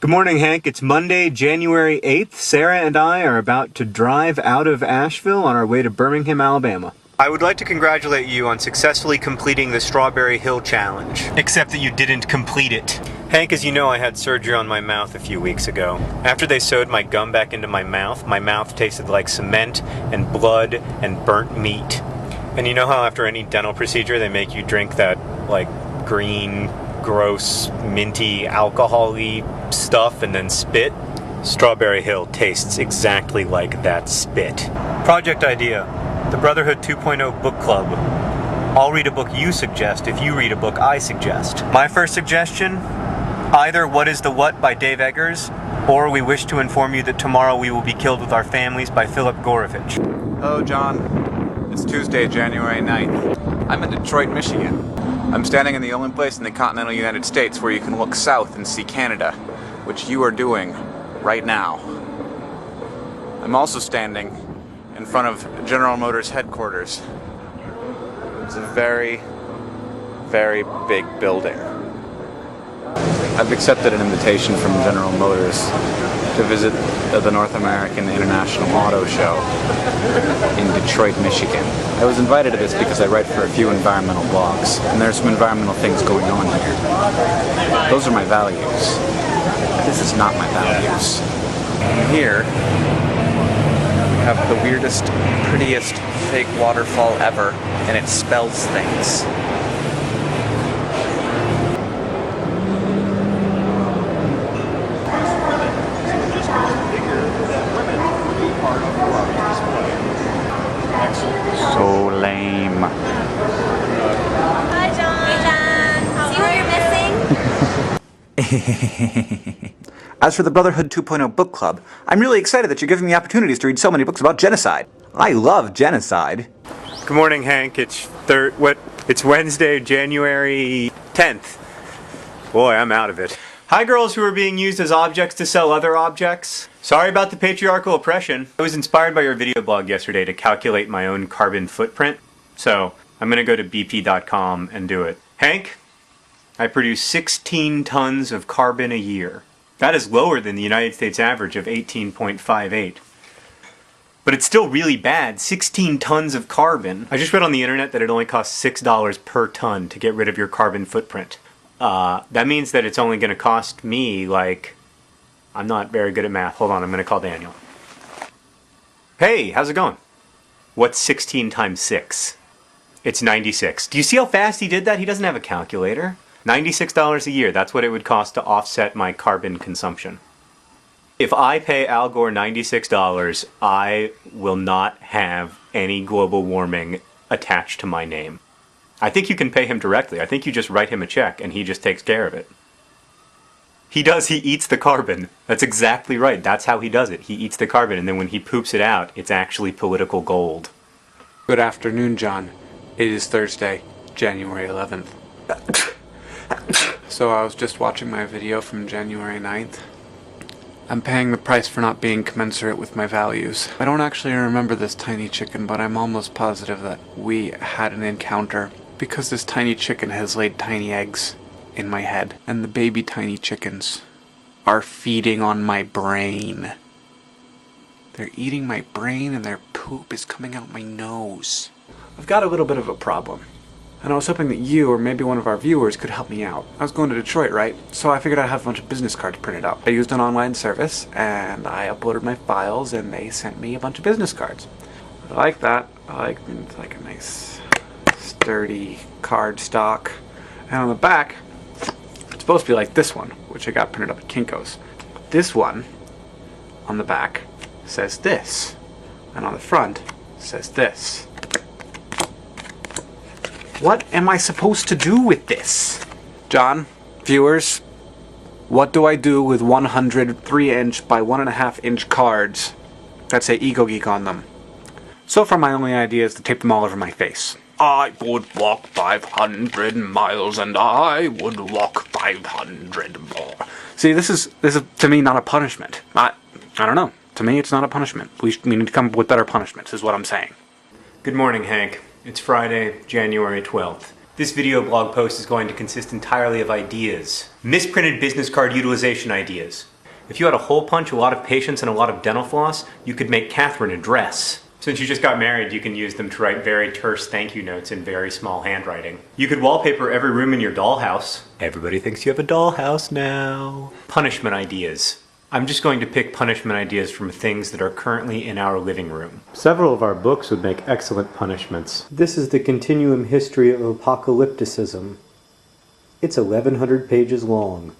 Good morning, Hank. It's Monday, January 8th. Sarah and I are about to drive out of Asheville on our way to Birmingham, Alabama. I would like to congratulate you on successfully completing the Strawberry Hill Challenge. Except that you didn't complete it. Hank, as you know, I had surgery on my mouth a few weeks ago. After they sewed my gum back into my mouth tasted like cement and blood and burnt meat. And you know how after any dental procedure they make you drink that, like, green, gross, minty, alcohol-y stuff and then spit? Strawberry Hill tastes exactly like that spit. Project idea: the Brotherhood 2.0 book club. I'll read a book you suggest if you read a book I suggest. My first suggestion: either What is the What by Dave Eggers, or We Wish to Inform You That Tomorrow We Will Be Killed with Our Families by Philip Gorovich. Hello, John. It's Tuesday, January 9th. I'm in Detroit, Michigan. I'm standing in the only place in the continental United States where you can look south and see Canada, which you are doing right now. I'm also standing in front of General Motors headquarters. It's a very, very big building. I've accepted an invitation from General Motors to visit the North American International Auto Show in Detroit, Michigan. I was invited to this because I write for a few environmental blogs, and there are some environmental things going on here. Those are my values. This is not my values. And here, we have the weirdest, prettiest fake waterfall ever, and it spells things. So lame. Hi, John. See what you're missing? As for the Brotherhood 2.0 book club, I'm really excited that you're giving me opportunities to read so many books about genocide. I love genocide. Good morning, Hank. It's Wednesday, January 10th. Boy, I'm out of it. Hi, girls who are being used as objects to sell other objects. Sorry about the patriarchal oppression. I was inspired by your video blog yesterday to calculate my own carbon footprint, so I'm gonna go to bp.com and do it. Hank, I produce 16 tons of carbon a year. That is lower than the United States average of 18.58. But it's still really bad, 16 tons of carbon. I just read on the internet that it only costs $6 per ton to get rid of your carbon footprint. That means that it's only going to cost me, like, I'm not very good at math. Hold on, I'm going to call Daniel. Hey, how's it going? What's 16 times 6? It's 96. Do you see how fast he did that? He doesn't have a calculator. $96 a year, that's what it would cost to offset my carbon consumption. If I pay Al Gore $96, I will not have any global warming attached to my name. I think you can pay him directly. I think you just write him a check and he just takes care of it. He eats the carbon. That's exactly right. That's how he does it. He eats the carbon, and then when he poops it out, it's actually political gold. Good afternoon, John. It is Thursday, January 11th. So I was just watching my video from January 9th. I'm paying the price for not being commensurate with my values. I don't actually remember this tiny chicken, but I'm almost positive that we had an encounter because this tiny chicken has laid tiny eggs in my head, and the baby tiny chickens are feeding on my brain. They're eating my brain and their poop is coming out my nose. I've got a little bit of a problem, and I was hoping that you or maybe one of our viewers could help me out. I was going to Detroit, right? So I figured I'd have a bunch of business cards printed out. I used an online service and I uploaded my files and they sent me a bunch of business cards. I like that. It's like a nice sturdy card stock. And on the back, it's supposed to be like this one, which I got printed up at Kinko's. This one on the back says this, and on the front says this. What am I supposed to do with this? John, viewers, what do I do with 100 3-inch by 1.5-inch cards that say Ego Geek on them? So far my only idea is to tape them all over my face. I would walk 500 miles and I would walk 500 more. See, this is to me not a punishment. I don't know. To me it's not a punishment. We need to come up with better punishments is what I'm saying. Good morning, Hank. It's Friday, January 12th. This video blog post is going to consist entirely of ideas. Misprinted business card utilization ideas. If you had a hole punch, a lot of patience, and a lot of dental floss, you could make Catherine a dress. Since you just got married, you can use them to write very terse thank you notes in very small handwriting. You could wallpaper every room in your dollhouse. Everybody thinks you have a dollhouse now. Punishment ideas. I'm just going to pick punishment ideas from things that are currently in our living room. Several of our books would make excellent punishments. This is the Continuum History of Apocalypticism. It's 1,100 pages long.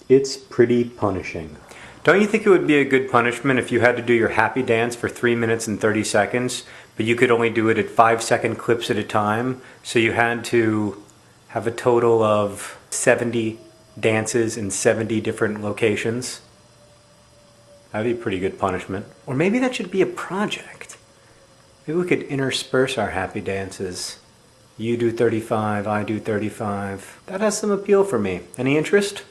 It's pretty punishing. Don't you think it would be a good punishment if you had to do your happy dance for 3 minutes and 30 seconds, but you could only do it at 5-second clips at a time, so you had to have a total of 70 dances in 70 different locations? That'd be a pretty good punishment. Or maybe that should be a project. Maybe we could intersperse our happy dances. You do 35, I do 35. That has some appeal for me. Any interest?